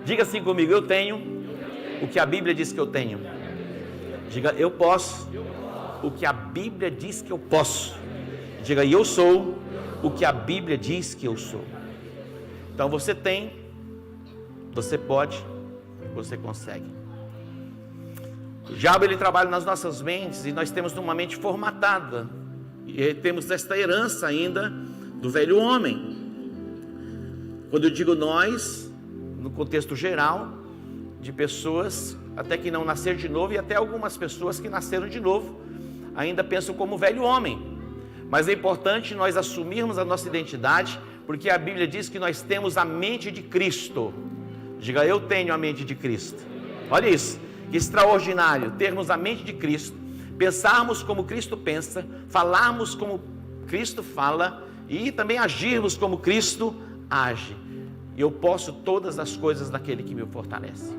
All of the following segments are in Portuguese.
Diga assim comigo: eu tenho o que a Bíblia diz que eu tenho. Diga: eu posso o que a Bíblia diz que eu posso. Diga: eu sou o que a Bíblia diz que eu sou. Então você tem, você pode, você consegue. O diabo, ele trabalha nas nossas mentes, e nós temos uma mente formatada, e temos esta herança ainda do velho homem. Quando eu digo nós, no contexto geral, de pessoas até que não nasceram de novo, e até algumas pessoas que nasceram de novo ainda pensam como velho homem. Mas é importante nós assumirmos a nossa identidade, porque a Bíblia diz que nós temos a mente de Cristo. Diga: eu tenho a mente de Cristo. Olha isso, que extraordinário, termos a mente de Cristo, pensarmos como Cristo pensa, falarmos como Cristo fala, e também agirmos como Cristo age. Eu posso todas as coisas naquele que me fortalece.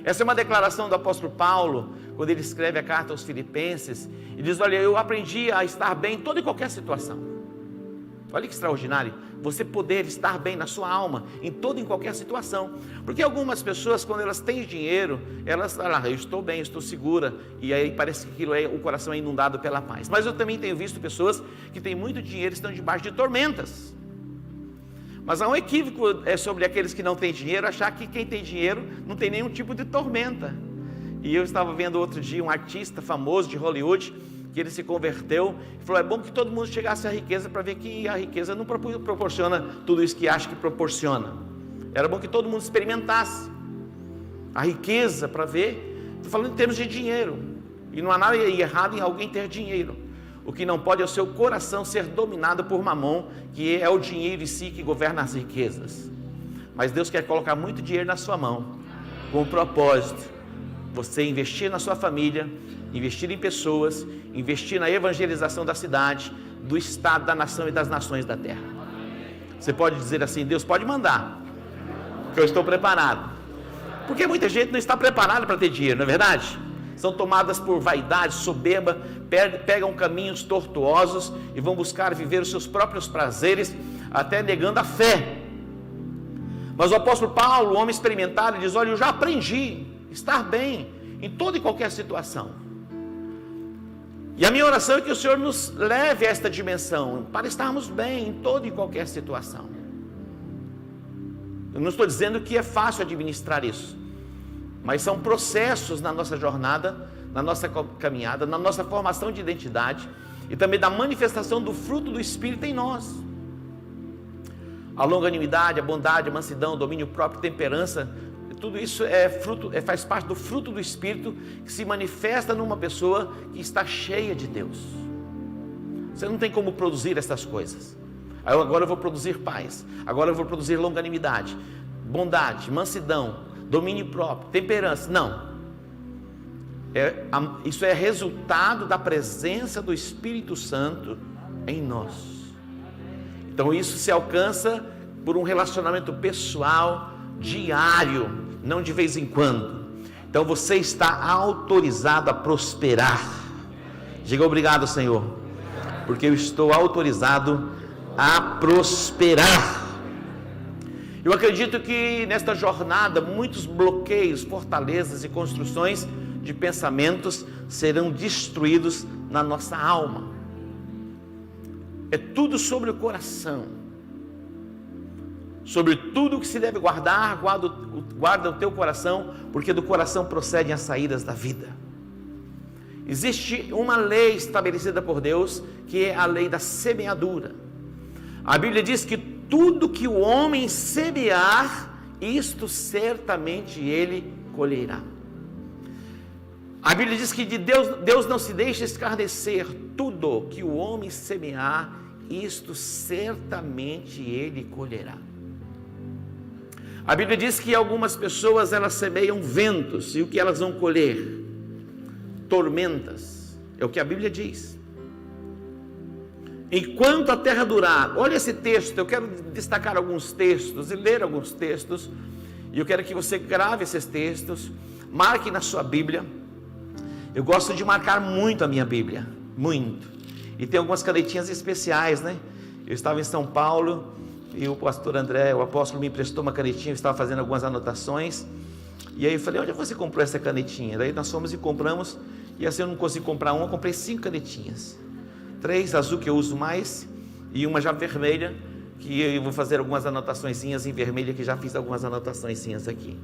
Essa é uma declaração do apóstolo Paulo, quando ele escreve a carta aos Filipenses, e diz: olha, eu aprendi a estar bem em toda e qualquer situação. Olha que extraordinário, você poder estar bem na sua alma, em toda e qualquer situação. Porque algumas pessoas, quando elas têm dinheiro, elas falam: eu estou bem, eu estou segura, e aí parece que aquilo o coração é inundado pela paz. Mas eu também tenho visto pessoas que têm muito dinheiro e estão debaixo de tormentas. Mas há um equívoco sobre aqueles que não têm dinheiro, achar que quem tem dinheiro não tem nenhum tipo de tormenta. E eu estava vendo outro dia um artista famoso de Hollywood, que ele se converteu e falou: é bom que todo mundo chegasse à riqueza, para ver que a riqueza não proporciona tudo isso que acha que proporciona. Era bom que todo mundo experimentasse a riqueza para ver. Estou falando em termos de dinheiro, e não há nada errado em alguém ter dinheiro. O que não pode é o seu coração ser dominado por Mamon, que é o dinheiro em si que governa as riquezas. Mas Deus quer colocar muito dinheiro na sua mão, com o propósito: você investir na sua família, investir em pessoas, investir na evangelização da cidade, do estado, da nação e das nações da terra. Você pode dizer assim: Deus pode mandar, que eu estou preparado. Porque muita gente não está preparada para ter dinheiro, não é verdade? São tomadas por vaidade, soberba, pegam caminhos tortuosos e vão buscar viver os seus próprios prazeres, até negando a fé. Mas o apóstolo Paulo, o homem experimentado, diz: olha, eu já aprendi a estar bem em toda e qualquer situação. E a minha oração é que o Senhor nos leve a esta dimensão, para estarmos bem em toda e qualquer situação. Eu não estou dizendo que é fácil administrar isso, mas são processos na nossa jornada, na nossa caminhada, na nossa formação de identidade, e também da manifestação do fruto do Espírito em nós. A longanimidade, a bondade, a mansidão, o domínio próprio, temperança, tudo isso faz parte do fruto do Espírito, que se manifesta numa pessoa que está cheia de Deus. Você não tem como produzir essas coisas. Agora eu vou produzir paz, agora eu vou produzir longanimidade, bondade, mansidão, domínio próprio, temperança. Não. Isso é resultado da presença do Espírito Santo em nós. Então isso se alcança por um relacionamento pessoal, diário, não de vez em quando. Então você está autorizado a prosperar. Diga: obrigado, Senhor, porque eu estou autorizado a prosperar. Eu acredito que nesta jornada muitos bloqueios, fortalezas e construções de pensamentos serão destruídos na nossa alma. É tudo sobre o coração. Sobre tudo que se deve guardar, guarda o teu coração, porque do coração procedem as saídas da vida. Existe uma lei estabelecida por Deus, que é a lei da semeadura. A Bíblia diz que tudo que o homem semear, isto certamente ele colherá. A Bíblia diz que de Deus não se deixa escarnecer. Tudo que o homem semear, isto certamente ele colherá. A Bíblia diz que algumas pessoas, elas semeiam ventos, e o que elas vão colher? Tormentas. É o que a Bíblia diz. Enquanto a terra durar. Olha esse texto, eu quero destacar alguns textos e ler alguns textos, e eu quero que você grave esses textos, marque na sua Bíblia. Eu gosto de marcar muito a minha Bíblia, muito. E tem algumas canetinhas especiais, né? Eu estava em São Paulo, e o pastor André, o apóstolo, me emprestou uma canetinha, eu estava fazendo algumas anotações, e aí eu falei, onde você comprou essa canetinha? Daí nós fomos e compramos, e assim eu não consegui comprar uma, eu comprei 5 canetinhas, 3 azul que eu uso mais, e uma já vermelha, que eu vou fazer algumas anotaçõezinhas em vermelho, que já fiz algumas anotaçõezinhas aqui.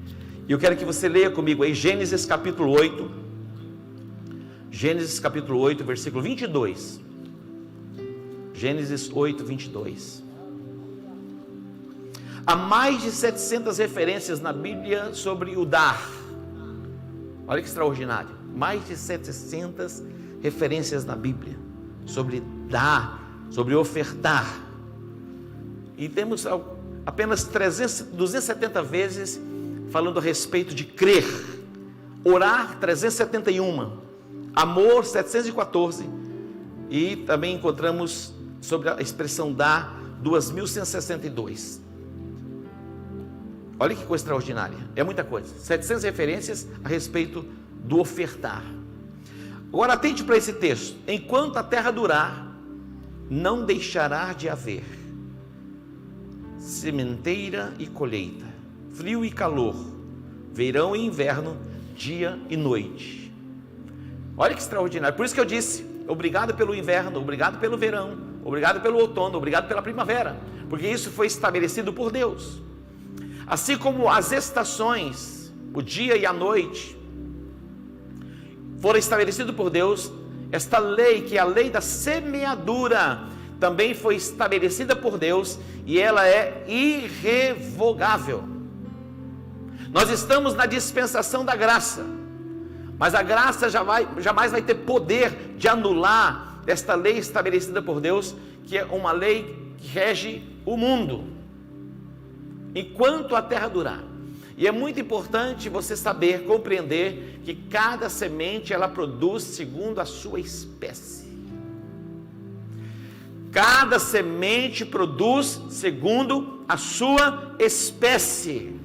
E eu quero que você leia comigo aí, Gênesis capítulo 8, Gênesis capítulo 8, versículo 22, Gênesis 8, 22. Há mais de 700 referências na Bíblia sobre o dar. Olha que extraordinário. Mais de 700 referências na Bíblia sobre dar, sobre ofertar. E temos apenas 270 vezes falando a respeito de crer. Orar, 371. Amor, 714. E também encontramos sobre a expressão dar, 2162. Olha que coisa extraordinária, é muita coisa, 700 referências a respeito do ofertar. Agora atente para esse texto: enquanto a terra durar, não deixará de haver sementeira e colheita, frio e calor, verão e inverno, dia e noite. Olha que extraordinário, por isso que eu disse, obrigado pelo inverno, obrigado pelo verão, obrigado pelo outono, obrigado pela primavera, porque isso foi estabelecido por Deus. Assim como as estações, o dia e a noite, foram estabelecidos por Deus, esta lei, que é a lei da semeadura, também foi estabelecida por Deus, e ela é irrevogável. Nós estamos na dispensação da graça, mas a graça jamais vai ter poder de anular esta lei estabelecida por Deus, que é uma lei que rege o mundo, enquanto a terra durar. E é muito importante você saber, compreender que cada semente ela produz segundo a sua espécie. Cada semente produz segundo a sua espécie.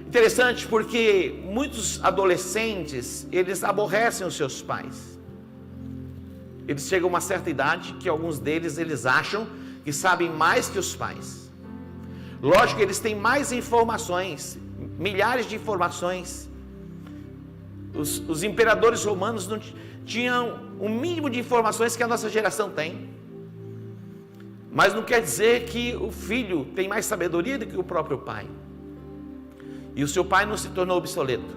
Interessante, porque muitos adolescentes, eles aborrecem os seus pais. Eles chegam a uma certa idade que alguns deles, eles acham que sabem mais que os pais. Lógico que eles têm mais informações, milhares de informações. Os imperadores romanos não tinham o mínimo de informações que a nossa geração tem. Mas não quer dizer que o filho tem mais sabedoria do que o próprio pai. E o seu pai não se tornou obsoleto.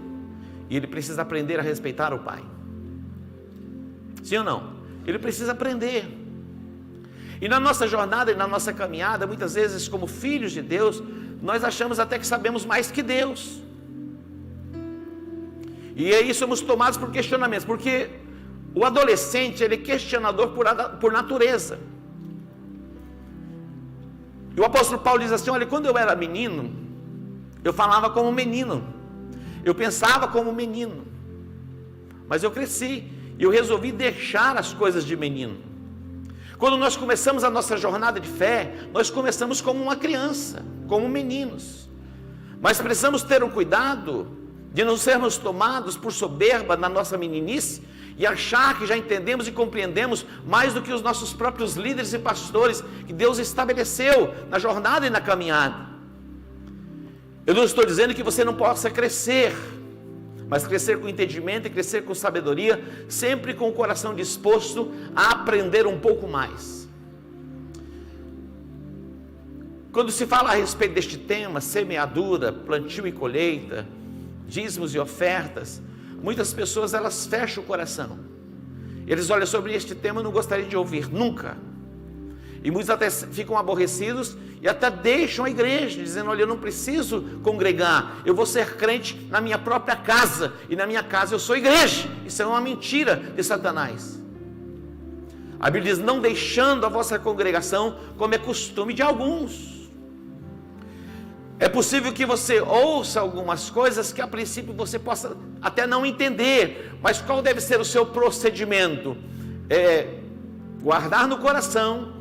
E ele precisa aprender a respeitar o pai. Sim ou não? Ele precisa aprender. E na nossa jornada e na nossa caminhada, muitas vezes como filhos de Deus, nós achamos até que sabemos mais que Deus. E aí somos tomados por questionamentos, porque o adolescente, ele é questionador por natureza. E o apóstolo Paulo diz assim, olha, quando eu era menino, eu falava como menino, eu pensava como menino, mas eu cresci, e eu resolvi deixar as coisas de menino. Quando nós começamos a nossa jornada de fé, nós começamos como uma criança, como meninos, mas precisamos ter um cuidado de não sermos tomados por soberba na nossa meninice, e achar que já entendemos e compreendemos mais do que os nossos próprios líderes e pastores, que Deus estabeleceu na jornada e na caminhada. Eu não estou dizendo que você não possa crescer, mas crescer com entendimento e crescer com sabedoria, sempre com o coração disposto a aprender um pouco mais. Quando se fala a respeito deste tema, semeadura, plantio e colheita, dízimos e ofertas, muitas pessoas elas fecham o coração. Eles olham sobre este tema e não gostariam de ouvir, nunca. E muitos até ficam aborrecidos e até deixam a igreja, dizendo, olha, eu não preciso congregar, eu vou ser crente na minha própria casa, e na minha casa eu sou igreja. Isso é uma mentira de Satanás. A Bíblia diz, não deixando a vossa congregação, como é costume de alguns. É possível que você ouça algumas coisas que a princípio você possa até não entender, mas qual deve ser o seu procedimento? Guardar no coração,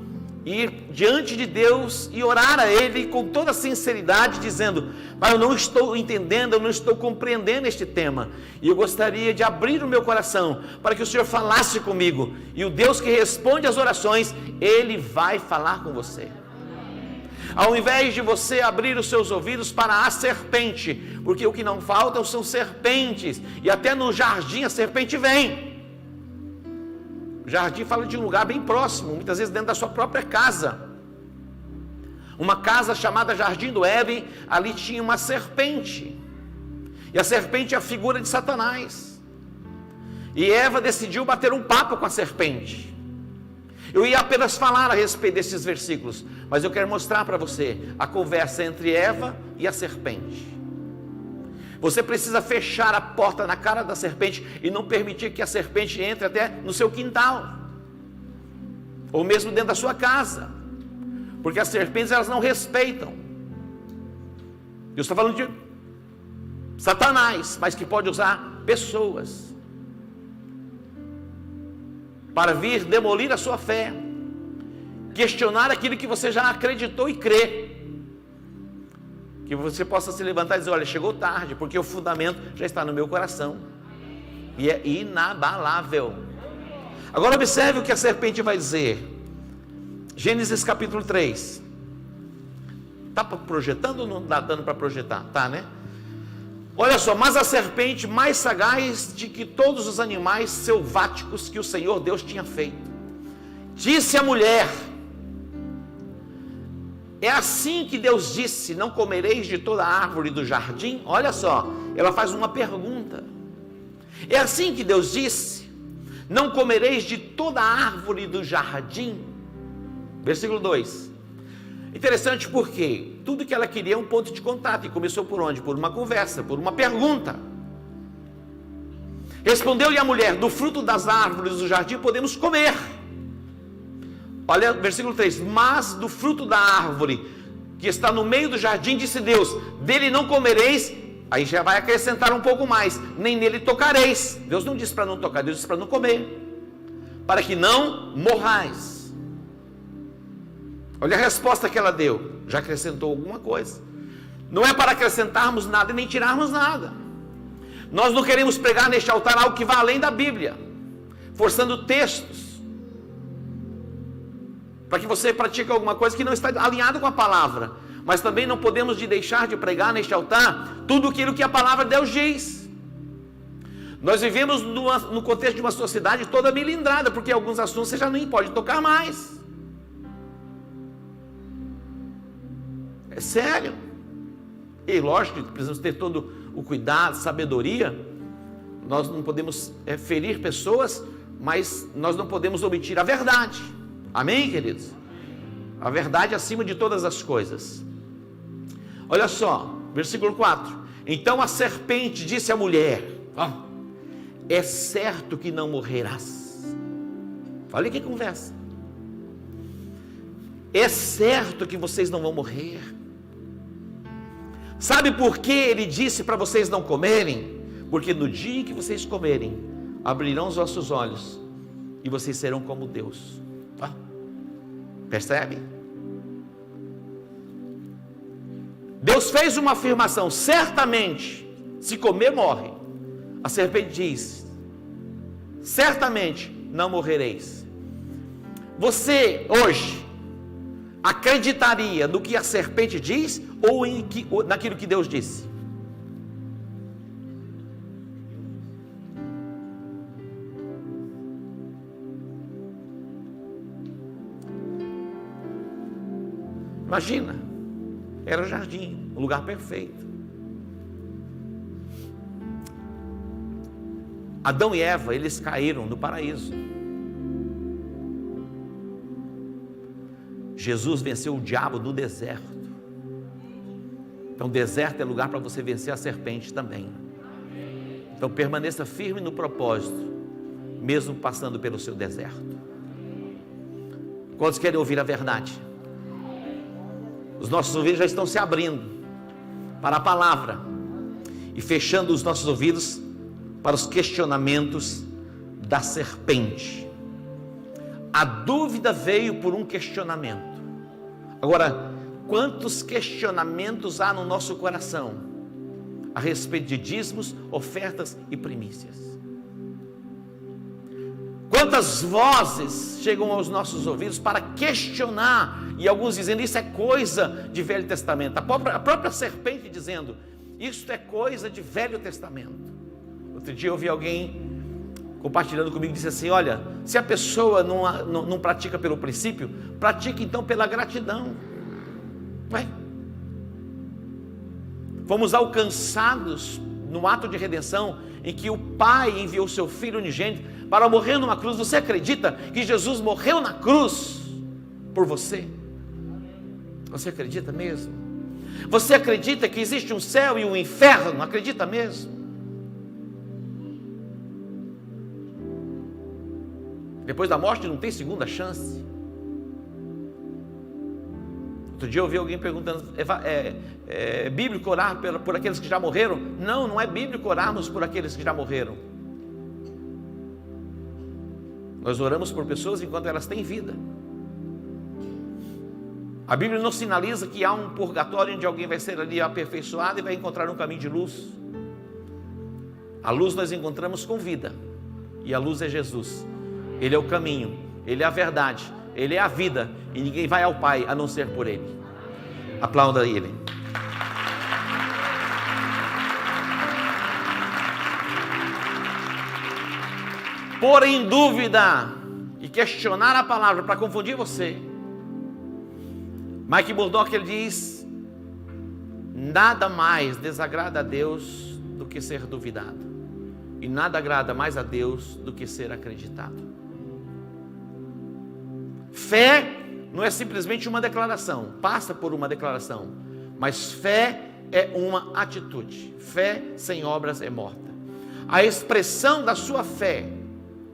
ir diante de Deus e orar a Ele com toda sinceridade, dizendo, mas eu não estou entendendo, eu não estou compreendendo este tema, e eu gostaria de abrir o meu coração, para que o Senhor falasse comigo, e o Deus que responde às orações, Ele vai falar com você. Ao invés de você abrir os seus ouvidos para a serpente, porque o que não faltam são serpentes, e até no jardim a serpente vem. O jardim fala de um lugar bem próximo, muitas vezes dentro da sua própria casa. Uma casa chamada Jardim do Éden, ali tinha uma serpente, e a serpente é a figura de Satanás, e Eva decidiu bater um papo com a serpente. Eu ia apenas falar a respeito desses versículos, mas eu quero mostrar para você a conversa entre Eva e a serpente. Você precisa fechar a porta na cara da serpente e não permitir que a serpente entre até no seu quintal, ou mesmo dentro da sua casa, porque as serpentes, elas não respeitam. Eu estou falando de Satanás, mas que pode usar pessoas para vir demolir a sua fé, questionar aquilo que você já acreditou e crê, que você possa se levantar e dizer: olha, chegou tarde, porque o fundamento já está no meu coração, e é inabalável. Agora observe o que a serpente vai dizer, Gênesis capítulo 3, está projetando ou não está dando para projetar? Tá, né? Olha só: mas a serpente, mais sagaz de que todos os animais selváticos que o Senhor Deus tinha feito, disse à mulher: é assim que Deus disse, não comereis de toda a árvore do jardim? Olha só, ela faz uma pergunta. É assim que Deus disse, não comereis de toda a árvore do jardim? Versículo 2. Interessante, porque tudo que ela queria é um ponto de contato, e começou por onde? Por uma conversa, por uma pergunta. Respondeu-lhe a mulher: do fruto das árvores do jardim podemos comer. Olha, versículo 3: mas do fruto da árvore que está no meio do jardim, disse Deus, dele não comereis. Aí já vai acrescentar um pouco mais: nem nele tocareis. Deus não disse para não tocar, Deus disse para não comer, para que não morrais. Olha a resposta que ela deu, já acrescentou alguma coisa. Não é para acrescentarmos nada e nem tirarmos nada. Nós não queremos pregar neste altar algo que vá além da Bíblia, forçando textos, para que você pratique alguma coisa que não está alinhado com a palavra. Mas também não podemos deixar de pregar neste altar tudo aquilo que a palavra de Deus diz. Nós vivemos no contexto de uma sociedade toda melindrada, porque alguns assuntos você já nem pode tocar mais. É sério. E lógico que precisamos ter todo o cuidado, sabedoria. Nós não podemos ferir pessoas, mas nós não podemos omitir a verdade. Amém, queridos? A verdade acima de todas as coisas. Olha só, versículo 4. Então a serpente disse à mulher: é certo que não morrerás. Olha que conversa. É certo que vocês não vão morrer. Sabe por que ele disse para vocês não comerem? Porque no dia em que vocês comerem, abrirão os vossos olhos e vocês serão como Deus. Percebe? Deus fez uma afirmação: certamente, se comer, morre. A serpente diz: certamente não morrereis. Você hoje acreditaria no que a serpente diz ou naquilo que Deus disse? Imagina, era o jardim, um lugar perfeito. Adão e Eva, eles caíram no paraíso. Jesus venceu o diabo no deserto. Então o deserto é lugar para você vencer a serpente também. Então permaneça firme no propósito, mesmo passando pelo seu deserto. Quantos querem ouvir a verdade? Os nossos ouvidos já estão se abrindo para a palavra e fechando os nossos ouvidos para os questionamentos da serpente. A dúvida veio por um questionamento. Agora, quantos questionamentos há no nosso coração a respeito de dízimos, ofertas e primícias? Quantas vozes chegam aos nossos ouvidos para questionar E alguns dizendo, isso é coisa de Velho Testamento. A própria serpente dizendo, isso é coisa de Velho Testamento. Outro dia eu ouvi alguém compartilhando comigo, disse assim, olha, se a pessoa não pratica pelo princípio, pratique então pela gratidão. Ué? Fomos alcançados no ato de redenção, em que o Pai enviou seu Filho unigênito para morrer numa cruz. Você acredita que Jesus morreu na cruz por você? Você acredita mesmo? Você acredita que existe um céu e um inferno? Acredita mesmo? Depois da morte não tem segunda chance. Outro dia eu ouvi alguém perguntando, é bíblico orar por aqueles que já morreram? Não, não é bíblico orarmos por aqueles que já morreram. Nós oramos por pessoas enquanto elas têm vida. A Bíblia não sinaliza que há um purgatório onde alguém vai ser ali aperfeiçoado e vai encontrar um caminho de luz. A luz nós encontramos com vida, e a luz é Jesus. Ele é o caminho, Ele é a verdade, Ele é a vida, e ninguém vai ao Pai a não ser por Ele. Aplauda Ele. Pôr em dúvida e questionar a palavra para confundir você. Mike Murdock, ele diz, nada mais desagrada a Deus do que ser duvidado, e nada agrada mais a Deus do que ser acreditado. Fé não é simplesmente uma declaração, passa por uma declaração, mas fé é uma atitude. Fé sem obras é morta. A expressão da sua fé,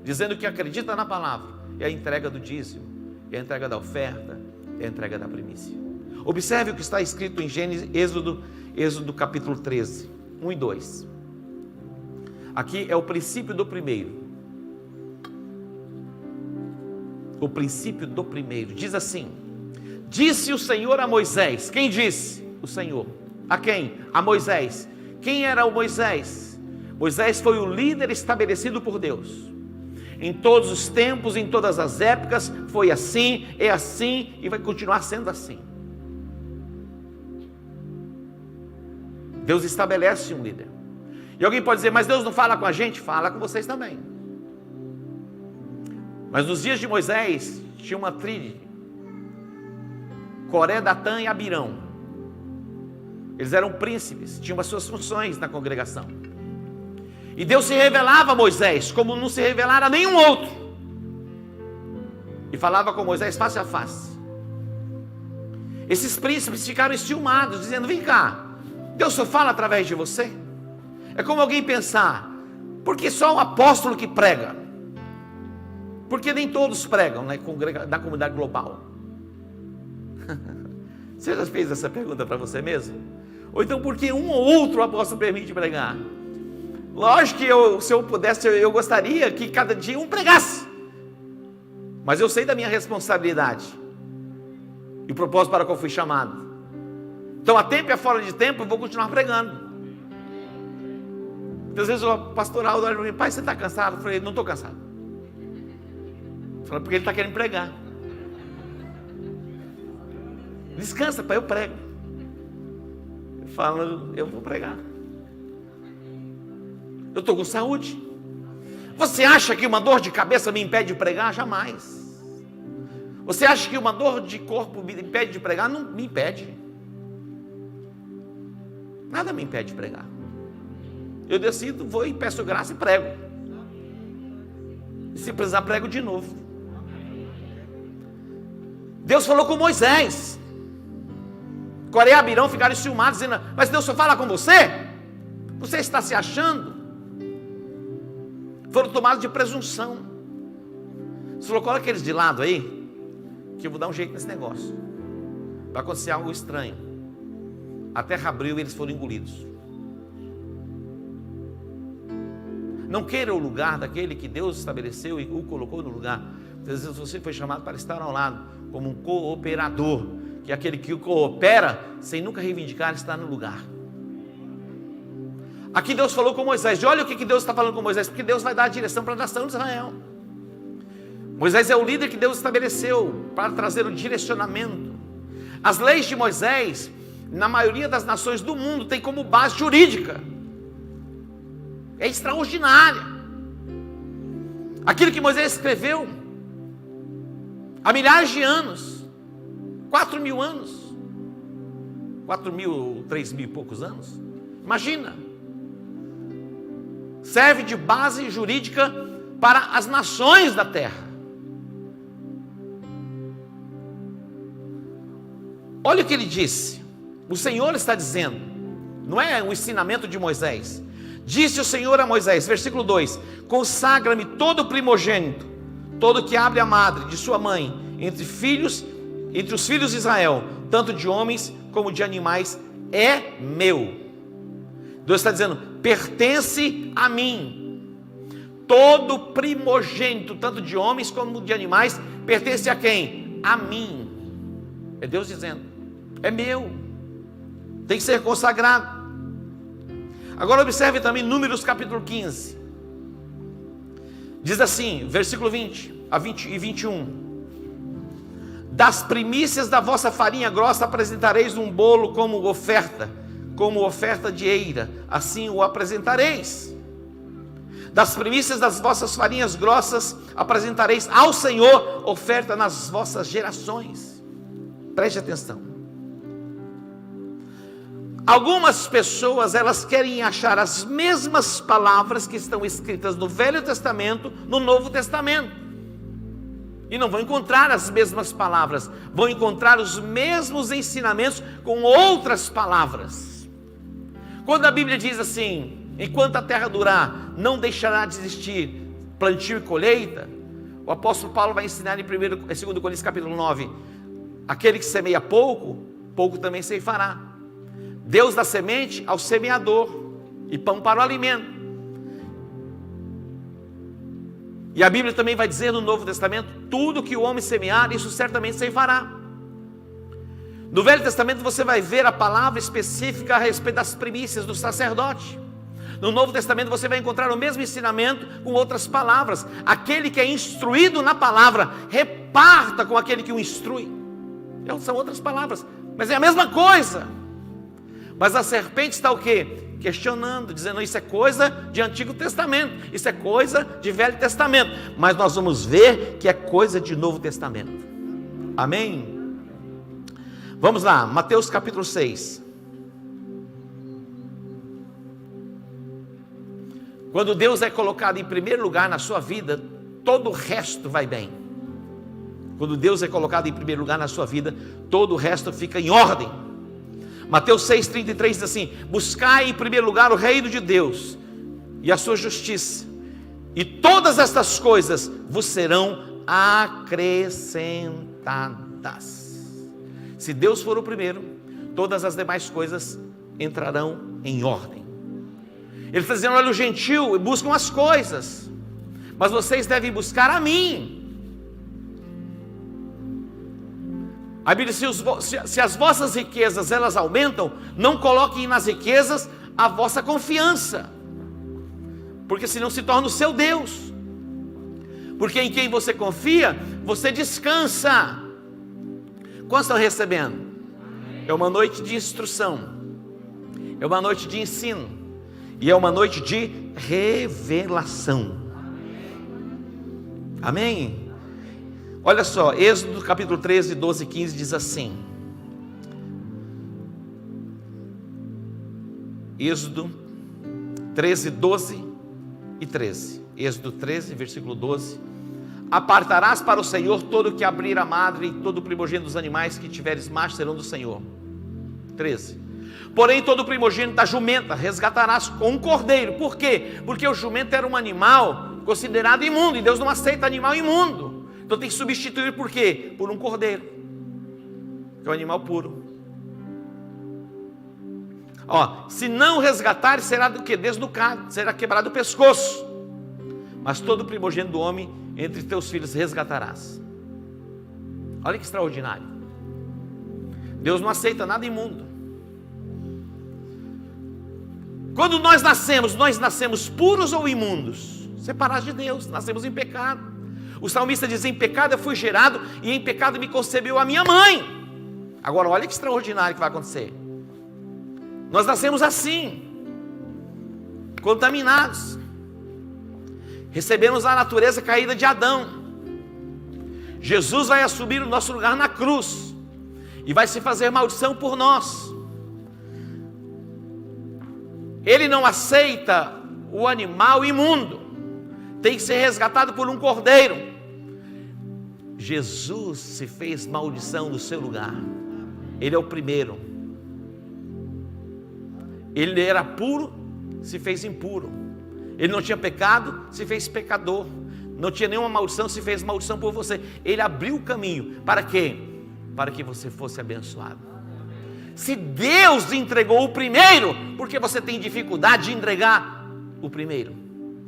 dizendo que acredita na palavra, é a entrega do dízimo, é a entrega da oferta, é a entrega da primícia. Observe o que está escrito em Êxodo capítulo 13, 1 e 2. Aqui é o princípio do primeiro. O princípio do primeiro. Diz assim, disse o Senhor a Moisés. Quem disse? O Senhor. A quem? A Moisés. Quem era o Moisés? Moisés foi o líder estabelecido por Deus. Em todos os tempos, em todas as épocas, foi assim, é assim e vai continuar sendo assim. Deus estabelece um líder. E alguém pode dizer, mas Deus não fala com a gente? Fala com vocês também. Mas nos dias de Moisés, tinha uma tríade, Coré, Datã e Abirão. Eles eram príncipes, tinham as suas funções na congregação. E Deus se revelava a Moisés, como não se revelara a nenhum outro. E falava com Moisés face a face. Esses príncipes ficaram enciumados, dizendo, vem cá, Deus só fala através de você? É como alguém pensar, por que só o apóstolo que prega? Porque nem todos pregam na comunidade global. Você já fez essa pergunta para você mesmo? Ou então por que um ou outro apóstolo permite pregar? Lógico que se eu pudesse, eu gostaria que cada dia um pregasse. Mas eu sei da minha responsabilidade e o propósito para o qual fui chamado. Então, a tempo e a fora de tempo, eu vou continuar pregando. Às vezes o pastor Aldo olha para mim, pai, você está cansado? Eu falei, não estou cansado. Fala, porque ele está querendo pregar. Descansa, pai, eu prego. Eu falo, eu vou pregar. Eu estou com saúde. Você acha que uma dor de cabeça me impede de pregar? Jamais. Você acha que uma dor de corpo me impede de pregar? Não me impede. Nada me impede de pregar. Eu decido, vou e peço graça e prego. E se precisar, prego de novo. Deus falou com Moisés. Coré e Abirão ficaram enciumados, dizendo, mas Deus só fala com você? Você está se achando? Foram tomados de presunção. Você falou, coloca eles de lado aí, que eu vou dar um jeito nesse negócio. Vai acontecer algo estranho. A terra abriu e eles foram engolidos. Não queira o lugar daquele que Deus estabeleceu e o colocou no lugar. Às vezes você foi chamado para estar ao lado, como um cooperador, que é aquele que coopera sem nunca reivindicar estar no lugar. Aqui Deus falou com Moisés. E olha o que Deus está falando com Moisés, porque Deus vai dar a direção para a nação de Israel. Moisés é o líder que Deus estabeleceu para trazer o direcionamento. As leis de Moisés, na maioria das nações do mundo, tem como base jurídica. É extraordinária. Aquilo que Moisés escreveu há milhares de anos, 4.000 anos, 4.000, 3.000 e poucos anos. Imagina. Serve de base jurídica para as nações da terra. Olha o que ele disse. O Senhor está dizendo, não é um ensinamento de Moisés. Disse o Senhor a Moisés, versículo 2: consagra-me todo primogênito, todo que abre a madre de sua mãe, entre os filhos de Israel, tanto de homens como de animais, é meu. Deus está dizendo, pertence a mim. Todo primogênito, tanto de homens como de animais, pertence a quem? A mim. É Deus dizendo, é meu, tem que ser consagrado. Agora observe também Números capítulo 15. Diz assim, versículo 20 e 21. Das primícias da vossa farinha grossa apresentareis um bolo como oferta de eira, assim o apresentareis. Das primícias das vossas farinhas grossas apresentareis ao Senhor oferta nas vossas gerações. Preste atenção. Algumas pessoas, elas querem achar as mesmas palavras que estão escritas no Velho Testamento, no Novo Testamento. E não vão encontrar as mesmas palavras, vão encontrar os mesmos ensinamentos com outras palavras. Quando a Bíblia diz assim, enquanto a terra durar, não deixará de existir plantio e colheita, o apóstolo Paulo vai ensinar em 2 Coríntios capítulo 9, aquele que semeia pouco, pouco também ceifará. Deus dá semente ao semeador e pão para o alimento. E a Bíblia também vai dizer no Novo Testamento, tudo que o homem semear, isso certamente ceifará. No Velho Testamento você vai ver a palavra específica a respeito das primícias do sacerdote. No Novo Testamento você vai encontrar o mesmo ensinamento com outras palavras. Aquele que é instruído na palavra, reparta com aquele que o instrui. São outras palavras, mas é a mesma coisa. Mas a serpente está o quê? Questionando, dizendo, isso é coisa de Antigo Testamento, isso é coisa de Velho Testamento. Mas nós vamos ver que é coisa de Novo Testamento. Amém? Vamos lá, Mateus capítulo 6. Quando Deus é colocado em primeiro lugar na sua vida, todo o resto vai bem. Quando Deus é colocado em primeiro lugar na sua vida, todo o resto fica em ordem. Mateus 6,33 diz assim, buscai em primeiro lugar o reino de Deus e a sua justiça, e todas estas coisas vos serão acrescentadas. Se Deus for o primeiro, todas as demais coisas entrarão em ordem. Ele está dizendo, olha, o gentil buscam as coisas, mas vocês devem buscar a mim. A Bíblia diz, se as vossas riquezas elas aumentam, não coloquem nas riquezas a vossa confiança, porque senão se torna o seu Deus. Porque em quem você confia, você descansa. Quantos estão recebendo? É uma noite de instrução, é uma noite de ensino, e é uma noite de revelação. Amém? Olha só, Êxodo capítulo 13, 12 e 15 diz assim. Êxodo 13, 12 e 13. Êxodo 13, versículo 12. Apartarás para o Senhor todo o que abrir a madre e todo o primogênito dos animais que tiveres macho serão do Senhor. 13. Porém todo o primogênito da jumenta resgatarás com um cordeiro. Por quê? Porque o jumento era um animal considerado imundo, e Deus não aceita animal imundo. Então tem que substituir por quê? Por um cordeiro, que é um animal puro. Se não resgatar, será do que? Desnucado, será quebrado o pescoço. Mas todo primogênito do homem entre teus filhos resgatarás. Olha que extraordinário. Deus não aceita nada imundo. Quando nós nascemos puros ou imundos? Separados de Deus, nascemos em pecado. O salmista diz, em pecado eu fui gerado, e em pecado me concebeu a minha mãe. Agora, olha que extraordinário que vai acontecer. Nós nascemos assim, contaminados. Recebemos a natureza caída de Adão. Jesus vai assumir o nosso lugar na cruz e vai se fazer maldição por nós. Ele não aceita o animal imundo, tem que ser resgatado por um cordeiro. Jesus se fez maldição no seu lugar. Ele é o primeiro. Ele era puro, se fez impuro. Ele não tinha pecado, se fez pecador. Não tinha nenhuma maldição, se fez maldição por você. Ele abriu o caminho, para quê? Para que você fosse abençoado. Se Deus entregou o primeiro, por que você tem dificuldade de entregar o primeiro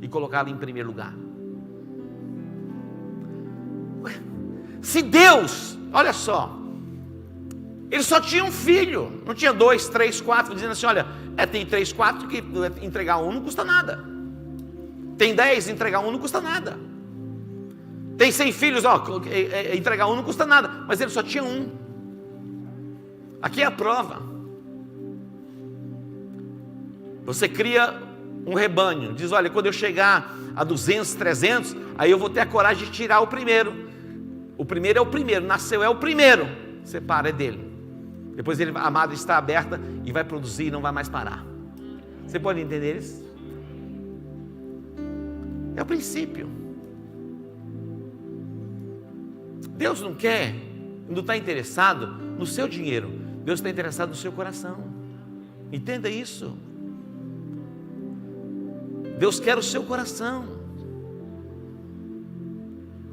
e colocá-lo em primeiro lugar? Se Deus, olha só, Ele só tinha um filho, não tinha 2, 3, 4, dizendo assim, olha, tem 3, 4 que entregar um não custa nada. Tem 10, entregar um não custa nada. Tem 100 filhos, entregar um não custa nada. Mas ele só tinha um. Aqui é a prova. Você cria um rebanho, diz, olha, quando eu chegar a 200, 300, aí eu vou ter a coragem de tirar o primeiro. O primeiro é o primeiro, nasceu é o primeiro. Separa, é dele. Depois a madre está aberta e vai produzir e não vai mais parar. Você pode entender isso? É o princípio. Deus não quer, não está interessado no seu dinheiro. Deus está interessado no seu coração. Entenda isso. Deus quer o seu coração.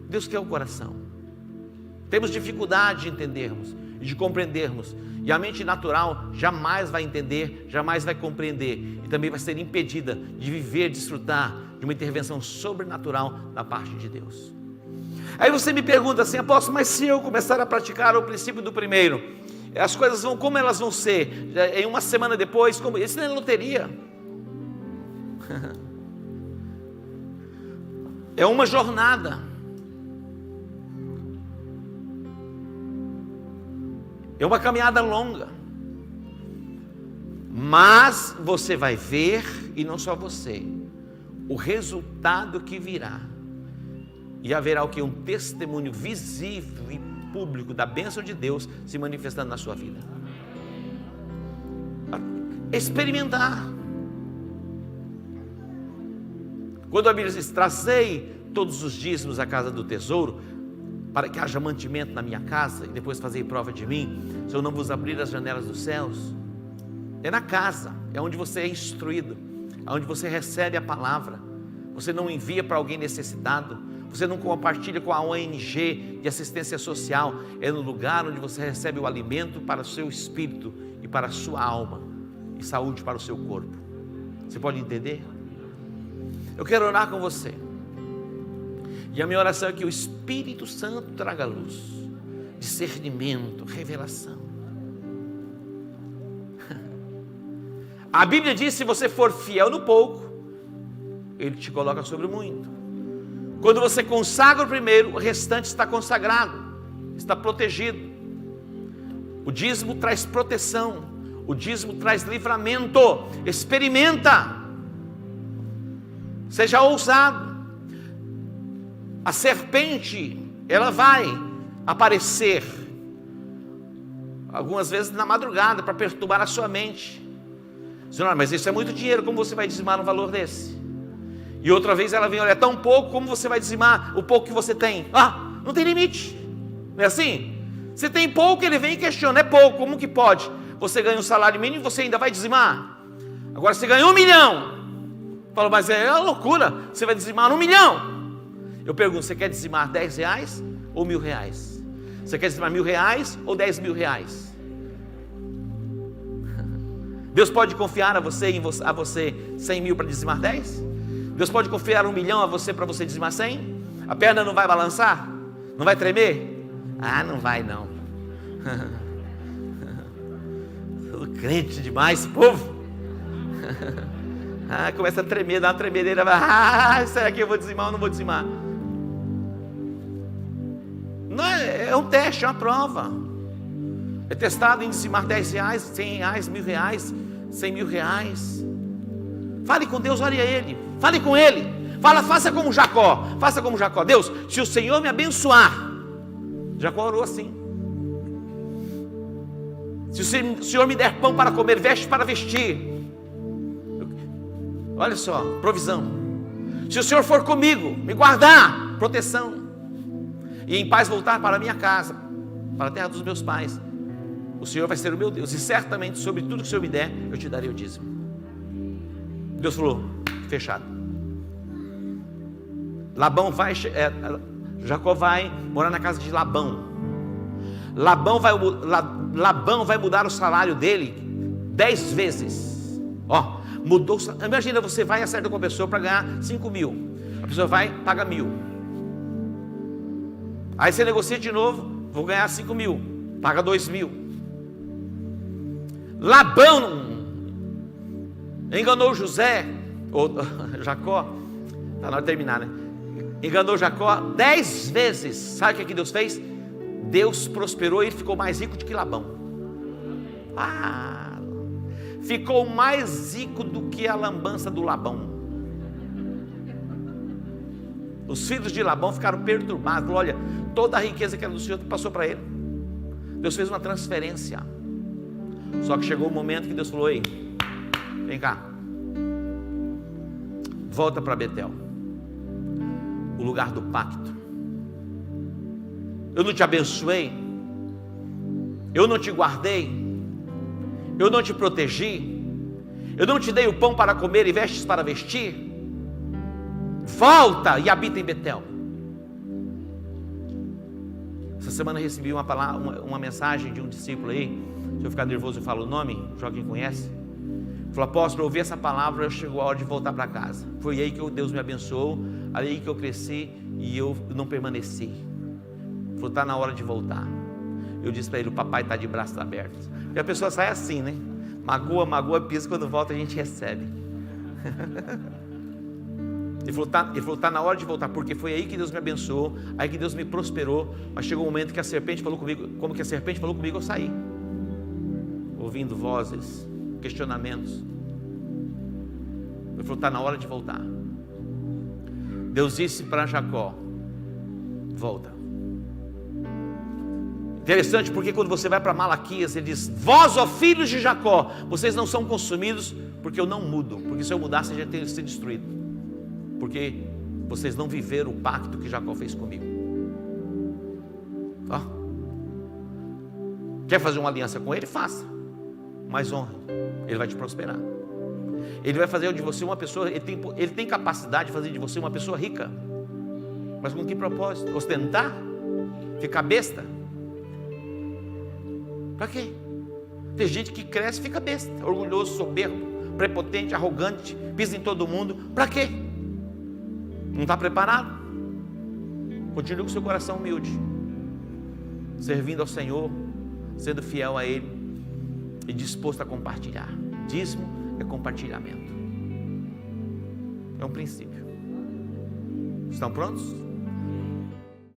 Deus quer o coração. Temos dificuldade de entendermos e de compreendermos. E a mente natural jamais vai entender, jamais vai compreender. E também vai ser impedida de viver, desfrutar de uma intervenção sobrenatural da parte de Deus. Aí você me pergunta assim, apóstolo, mas se eu começar a praticar o princípio do primeiro, as coisas vão, como elas vão ser? Em uma semana depois, como? Isso não é loteria. É uma jornada. É uma caminhada longa. Mas você vai ver, e não só você, o resultado que virá. E haverá o que? Um testemunho visível e público da bênção de Deus se manifestando na sua vida. Experimentar. Quando a Bíblia diz, trazei todos os dízimos à casa do tesouro, para que haja mantimento na minha casa, e depois fazei prova de mim, se eu não vos abrir as janelas dos céus. É na casa, é onde você é instruído, é onde você recebe a palavra. Você não envia para alguém necessitado, você não compartilha com a ONG de assistência social. É no lugar onde você recebe o alimento para o seu espírito e para a sua alma, e saúde para o seu corpo. Você pode entender? Eu quero orar com você. E a minha oração é que o Espírito Santo traga luz, discernimento, revelação. A Bíblia diz, se você for fiel no pouco, Ele te coloca sobre muito. Quando você consagra o primeiro, o restante está consagrado, está protegido. O dízimo traz proteção, o dízimo traz livramento. Experimenta, seja ousado. A serpente, ela vai aparecer algumas vezes na madrugada para perturbar a sua mente. Senhor, mas isso é muito dinheiro, como você vai dizimar um valor desse? E outra vez ela vem, olha, é tão pouco, como você vai dizimar o pouco que você tem? Não tem limite, não é assim? Se tem pouco, ele vem e questiona, é pouco, como que pode? Você ganha um salário mínimo e você ainda vai dizimar? Agora você ganha 1 milhão, fala, mas é uma loucura, você vai dizimar 1 milhão? Eu pergunto, você quer dizimar 10 reais ou 1.000 reais? Você quer dizimar 1.000 reais ou 10.000 reais? Deus pode confiar a você 100 mil para dizimar 10? Deus pode confiar 1 milhão a você para você dizimar 100? A perna não vai balançar? Não vai tremer? Não vai não. Todo crente demais esse povo. Começa a tremer, dá uma tremedeira. Será que eu vou dizimar ou não vou dizimar? Não, é um teste, é uma prova. É testado em dizimar 10 reais, 100 reais, 1.000 reais, 100 mil reais. Fale com Deus, ore a Ele, fale com Ele. Faça como Jacó, faça como Jacó. Deus, se o Senhor me abençoar, Jacó orou assim. Se o Senhor me der pão para comer, vestes para vestir, olha só, provisão. Se o Senhor for comigo, me guardar, proteção, e em paz voltar para a minha casa, para a terra dos meus pais, o Senhor vai ser o meu Deus, e certamente sobre tudo que o Senhor me der, eu te darei o dízimo. Deus falou, fechado. Jacó vai morar na casa de Labão. Labão vai mudar o salário dele 10 vezes. Mudou. Imagina, você vai e acerta com a pessoa para ganhar 5 mil. A pessoa vai, paga 1.000. Aí você negocia de novo, vou ganhar 5 mil, paga 2.000. Labão enganou José, ou Jacó, está na hora de terminar, né? Enganou Jacó 10 vezes. Sabe o que Deus fez? Deus prosperou e ele ficou mais rico do que Labão. Ficou mais rico do que a lambança do Labão. Os filhos de Labão ficaram perturbados. Olha, toda a riqueza que era do Senhor passou para ele. Deus fez uma transferência. Só que chegou o momento que Deus falou: ei, vem cá, volta para Betel, o lugar do pacto. Eu não te abençoei, eu não te guardei, eu não te protegi, eu não te dei o pão para comer e vestes para vestir. Volta e habita em Betel. Essa semana eu recebi uma mensagem de um discípulo aí. Se eu ficar nervoso eu falo o nome, Joaquim conhece. Falou: apóstolo, eu ouvi essa palavra, chegou a hora de voltar para casa. Foi aí que Deus me abençoou, aí que eu cresci e eu não permaneci. Falou: está na hora de voltar. Eu disse para ele: o papai está de braços abertos. E a pessoa sai assim, né? Magoa, pisa, quando volta a gente recebe. Ele falou: está na hora de voltar, porque foi aí que Deus me abençoou, aí que Deus me prosperou. Mas chegou um momento que a serpente falou comigo. Como que a serpente falou comigo, eu saí, ouvindo vozes, questionamentos. Ele falou: está na hora de voltar. Deus disse para Jacó: volta. Interessante, porque quando você vai para Malaquias, ele diz: vós, ó filhos de Jacó, vocês não são consumidos, porque eu não mudo. Porque se eu mudasse, já teria sido destruído. Porque vocês não viveram o pacto que Jacó fez comigo. Quer fazer uma aliança com ele? Faça, mas honre. Ele vai te prosperar. Ele vai fazer de você uma pessoa. Ele tem capacidade de fazer de você uma pessoa rica. Mas com que propósito? Ostentar? Ficar besta? Para quê? Tem gente que cresce e fica besta, orgulhoso, soberbo, prepotente, arrogante, pisa em todo mundo. Para quê? Não está preparado? Continue com seu coração humilde, servindo ao Senhor, sendo fiel a Ele e disposto a compartilhar. Dízimo é compartilhamento. É um princípio. Estão prontos?